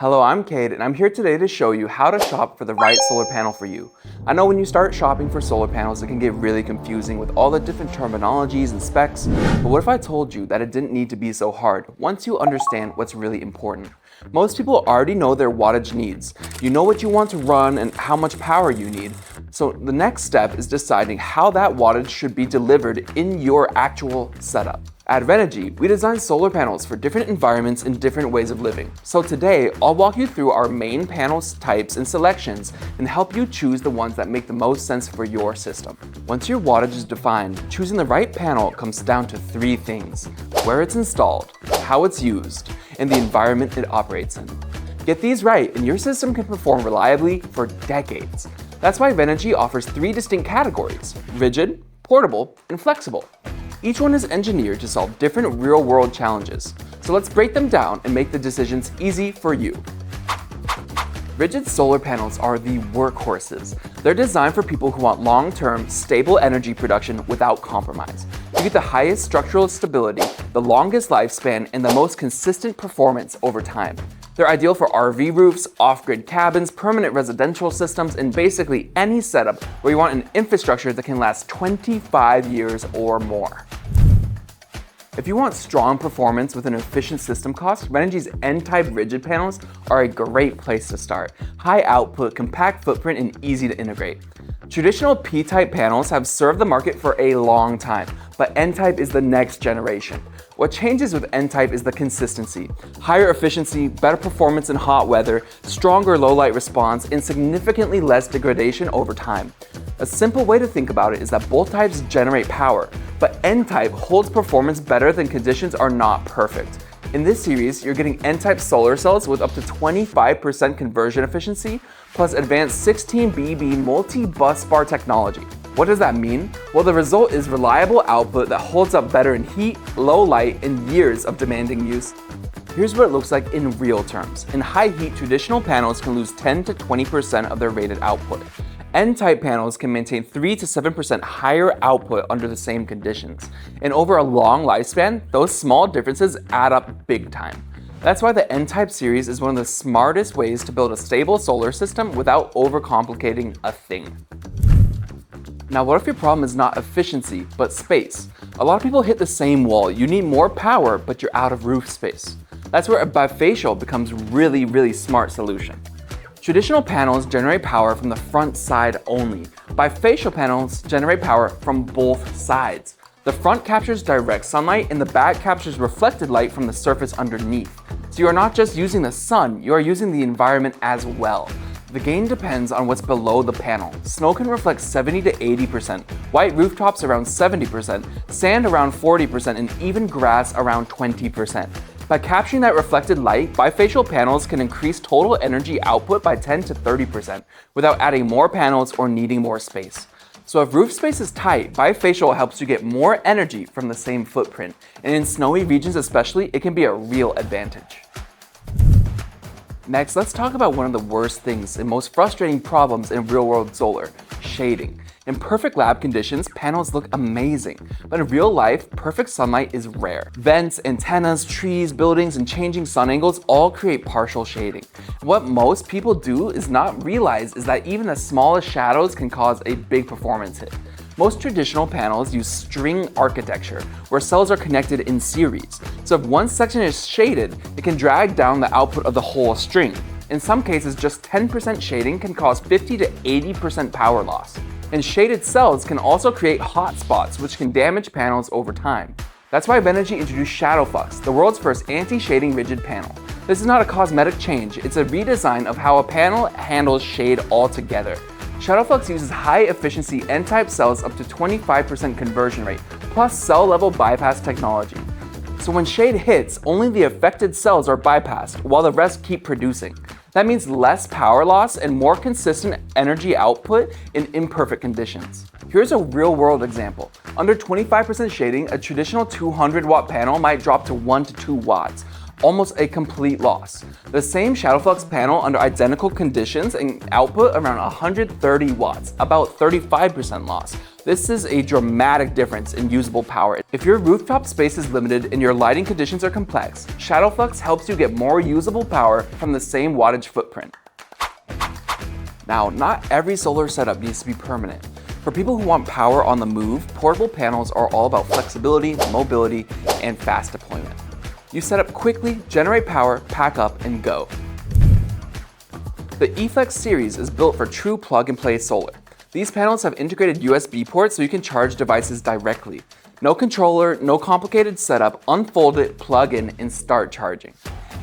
Hello, I'm Cade, and I'm here today to show you how to shop for the right solar panel for you. I know when you start shopping for solar panels, it can get really confusing with all the different terminologies and specs, but what if I told you that it didn't need to be so hard once you understand what's really important? Most people already know their wattage needs. You know what you want to run and how much power you need. So the next step is deciding how that wattage should be delivered in your actual setup. At Renogy, we design solar panels for different environments and different ways of living. So today, I'll walk you through our main panels types and selections and help you choose the ones that make the most sense for your system. Once your wattage is defined, choosing the right panel comes down to three things: where it's installed, how it's used, and the environment it operates in. Get these right and your system can perform reliably for decades. That's why Renogy offers three distinct categories: rigid, portable, and flexible. Each one is engineered to solve different real-world challenges. So let's break them down and make the decisions easy for you. Rigid solar panels are the workhorses. They're designed for people who want long-term, stable energy production without compromise. You get the highest structural stability, the longest lifespan, and the most consistent performance over time. They're ideal for RV roofs, off-grid cabins, permanent residential systems, and basically any setup where you want an infrastructure that can last 25 years or more. If you want strong performance with an efficient system cost, Renogy's N-type rigid panels are a great place to start. High output, compact footprint, and easy to integrate. Traditional P-type panels have served the market for a long time, but N-type is the next generation. What changes with N-type is the consistency. Higher efficiency, better performance in hot weather, stronger low light response, and significantly less degradation over time. A simple way to think about it is that both types generate power, but N-type holds performance better than conditions are not perfect. In this series, you're getting N-type solar cells with up to 25% conversion efficiency, plus advanced 16BB multi-bus bar technology. What does that mean? Well, the result is reliable output that holds up better in heat, low light, and years of demanding use. Here's what it looks like in real terms. In high heat, traditional panels can lose 10 to 20% of their rated output. N-type panels can maintain 3 to 7% higher output under the same conditions. And over a long lifespan, those small differences add up big time. That's why the N-type series is one of the smartest ways to build a stable solar system without overcomplicating a thing. Now, what if your problem is not efficiency, but space? A lot of people hit the same wall. You need more power, but you're out of roof space. That's where a bifacial becomes really smart solution. Traditional panels generate power from the front side only. Bifacial panels generate power from both sides. The front captures direct sunlight and the back captures reflected light from the surface underneath. So you are not just using the sun, you are using the environment as well. The gain depends on what's below the panel. Snow can reflect 70 to 80%, white rooftops around 70%, sand around 40%, and even grass around 20%. By capturing that reflected light, bifacial panels can increase total energy output by 10 to 30% without adding more panels or needing more space. So if roof space is tight, bifacial helps you get more energy from the same footprint. And in snowy regions especially, it can be a real advantage. Next, let's talk about one of the worst things and most frustrating problems in real-world solar: shading. In perfect lab conditions, panels look amazing, but in real life, perfect sunlight is rare. Vents, antennas, trees, buildings, and changing sun angles all create partial shading. What most people do is not realize is that even the smallest shadows can cause a big performance hit. Most traditional panels use string architecture, where cells are connected in series. So if one section is shaded, it can drag down the output of the whole string. In some cases, just 10% shading can cause 50 to 80% power loss. And shaded cells can also create hot spots, which can damage panels over time. That's why Renogy introduced ShadowFlux, the world's first anti-shading rigid panel. This is not a cosmetic change, it's a redesign of how a panel handles shade altogether. ShadowFlux uses high-efficiency N-type cells up to 25% conversion rate, plus cell-level bypass technology. So when shade hits, only the affected cells are bypassed, while the rest keep producing. That means less power loss and more consistent energy output in imperfect conditions. Here's a real-world example. Under 25% shading, a traditional 200-watt panel might drop to 1 to 2 watts. almost a complete loss. The same ShadowFlux panel under identical conditions and output around 130 watts, about 35% loss. This is a dramatic difference in usable power. If your rooftop space is limited and your lighting conditions are complex, ShadowFlux helps you get more usable power from the same wattage footprint. Now, not every solar setup needs to be permanent. For people who want power on the move, portable panels are all about flexibility, mobility, and fast deployment. You set up quickly, generate power, pack up, and go. The E.Flex series is built for true plug-and-play solar. These panels have integrated USB ports so you can charge devices directly. No controller, no complicated setup, unfold it, plug in, and start charging.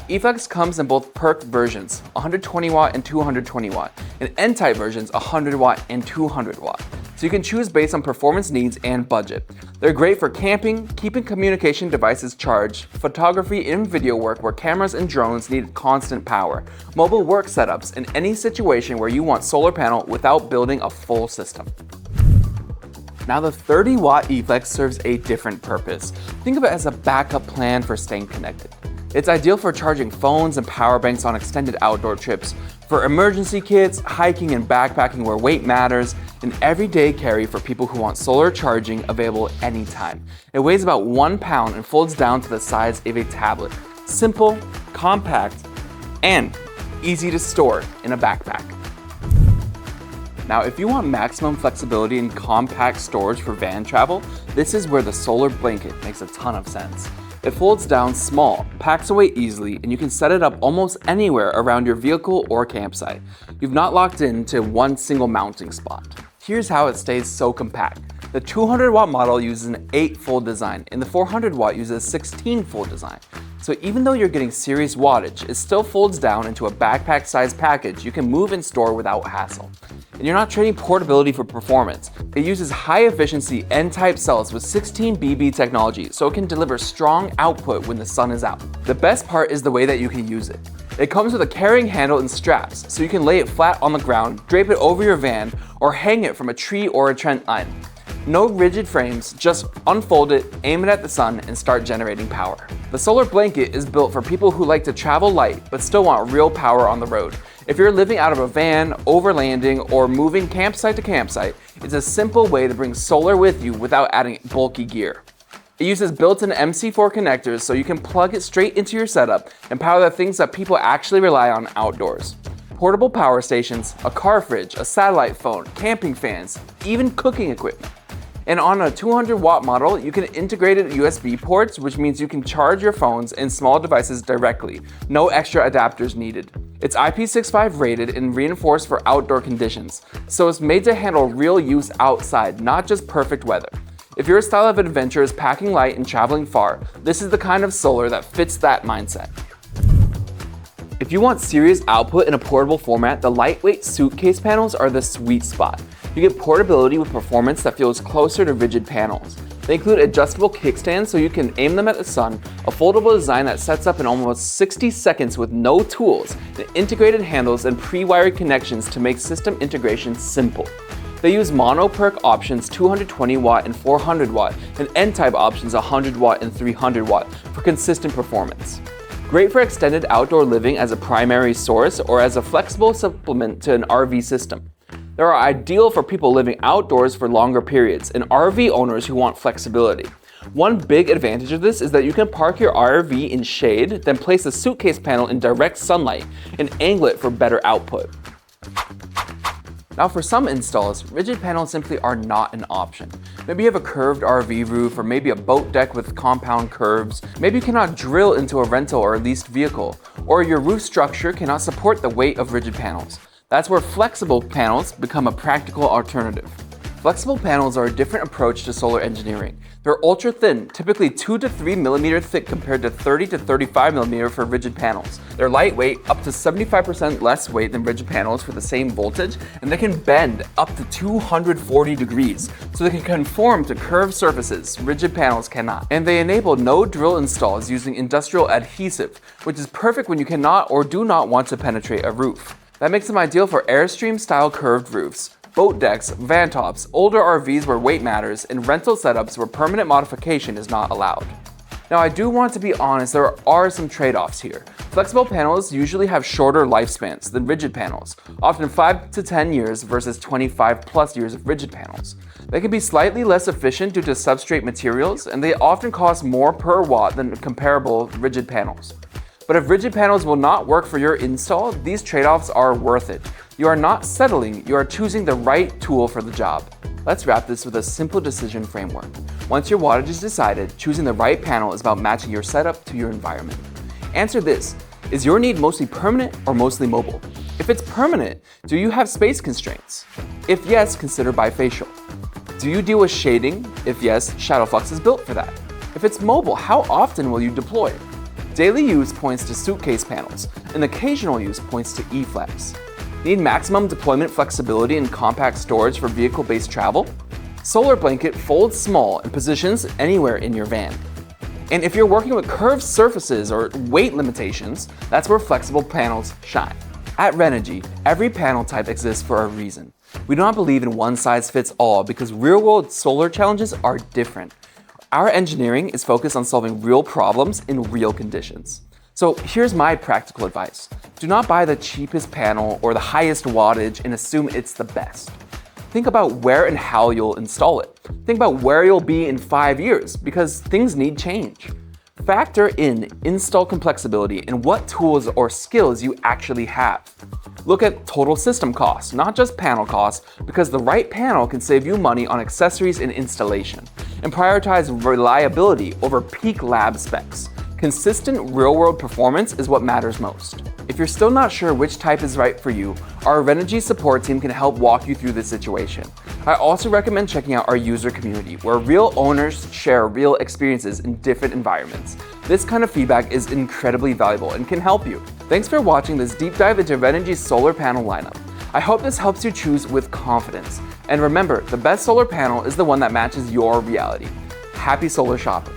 E.Flex comes in both perk versions, 120 watt and 220 watt, and N-type versions, 100 watt and 200 watt. So you can choose based on performance needs and budget. They're great for camping, keeping communication devices charged, photography and video work where cameras and drones need constant power, mobile work setups, and any situation where you want solar panel without building a full system. Now the 30 watt E.Flex serves a different purpose. Think of it as a backup plan for staying connected. It's ideal for charging phones and power banks on extended outdoor trips, for emergency kits, hiking and backpacking where weight matters, and everyday carry for people who want solar charging available anytime. It weighs about 1 pound and folds down to the size of a tablet. Simple, compact, and easy to store in a backpack. Now, if you want maximum flexibility and compact storage for van travel, this is where the solar blanket makes a ton of sense. It folds down small, packs away easily, and you can set it up almost anywhere around your vehicle or campsite. You've not locked into one single mounting spot. Here's how it stays so compact. The 200 watt model uses an 8-fold design, and the 400 watt uses a 16-fold design. So even though you're getting serious wattage, it still folds down into a backpack-sized package you can move and store without hassle. And you're not trading portability for performance. It uses high-efficiency N-type cells with 16 BB technology, so it can deliver strong output when the sun is out. The best part is the way that you can use it. It comes with a carrying handle and straps, so you can lay it flat on the ground, drape it over your van, or hang it from a tree or a trend line. No rigid frames, just unfold it, aim it at the sun, and start generating power. The solar blanket is built for people who like to travel light but still want real power on the road. If you're living out of a van, overlanding, or moving campsite to campsite, it's a simple way to bring solar with you without adding bulky gear. It uses built-in MC4 connectors so you can plug it straight into your setup and power the things that people actually rely on outdoors. Portable power stations, a car fridge, a satellite phone, camping fans, even cooking equipment. And on a 200 watt model, you can integrate USB ports, which means you can charge your phones and small devices directly. No extra adapters needed. It's IP65 rated and reinforced for outdoor conditions, so it's made to handle real use outside, not just perfect weather. If your style of adventure is packing light and traveling far, this is the kind of solar that fits that mindset. If you want serious output in a portable format, the lightweight Suitcase panels are the sweet spot. You get portability with performance that feels closer to rigid panels. They include adjustable kickstands so you can aim them at the sun, a foldable design that sets up in almost 60 seconds with no tools, and integrated handles and pre-wired connections to make system integration simple. They use mono perk options 220 watt and 400 watt, and N-type options 100 watt and 300 watt for consistent performance. Great for extended outdoor living as a primary source or as a flexible supplement to an RV system. They are ideal for people living outdoors for longer periods and RV owners who want flexibility. One big advantage of this is that you can park your RV in shade, then place the Suitcase panel in direct sunlight and angle it for better output. Now for some installs, rigid panels simply are not an option. Maybe you have a curved RV roof or maybe a boat deck with compound curves. Maybe you cannot drill into a rental or leased vehicle, or your roof structure cannot support the weight of rigid panels. That's where flexible panels become a practical alternative. Flexible panels are a different approach to solar engineering. They're ultra thin, typically 2 to 3 millimeter thick compared to 30 to 35 millimeter for rigid panels. They're lightweight, up to 75% less weight than rigid panels for the same voltage, and they can bend up to 240 degrees, so they can conform to curved surfaces rigid panels cannot. And they enable no drill installs using industrial adhesive, which is perfect when you cannot or do not want to penetrate a roof. That makes them ideal for Airstream-style curved roofs, boat decks, van tops, older RVs where weight matters, and rental setups where permanent modification is not allowed. Now, I do want to be honest, there are some trade-offs here. Flexible panels usually have shorter lifespans than rigid panels, often 5 to 10 years versus 25 plus years of rigid panels. They can be slightly less efficient due to substrate materials, and they often cost more per watt than comparable rigid panels. But if rigid panels will not work for your install, these trade-offs are worth it. You are not settling, you are choosing the right tool for the job. Let's wrap this with a simple decision framework. Once your wattage is decided, choosing the right panel is about matching your setup to your environment. Answer this: is your need mostly permanent or mostly mobile? If it's permanent, do you have space constraints? If yes, consider Bifacial. Do you deal with shading? If yes, ShadowFlux is built for that. If it's mobile, how often will you deploy it? Daily use points to Suitcase panels, and occasional use points to E.Flex. Need maximum deployment flexibility and compact storage for vehicle-based travel? Solar Blanket folds small and positions anywhere in your van. And if you're working with curved surfaces or weight limitations, that's where flexible panels shine. At Renogy, every panel type exists for a reason. We do not believe in one size fits all because real-world solar challenges are different. Our engineering is focused on solving real problems in real conditions. So here's my practical advice. Do not buy the cheapest panel or the highest wattage and assume it's the best. Think about where and how you'll install it. Think about where you'll be in 5 years, because things need change. Factor in install complexity and what tools or skills you actually have. Look at total system costs, not just panel costs, because the right panel can save you money on accessories and installation. And prioritize reliability over peak lab specs. Consistent real-world performance is what matters most. If you're still not sure which type is right for you, our Renogy support team can help walk you through this situation. I also recommend checking out our user community, where real owners share real experiences in different environments. This kind of feedback is incredibly valuable and can help you. Thanks for watching this deep dive into Renogy's solar panel lineup. I hope this helps you choose with confidence. And remember, the best solar panel is the one that matches your reality. Happy solar shopping!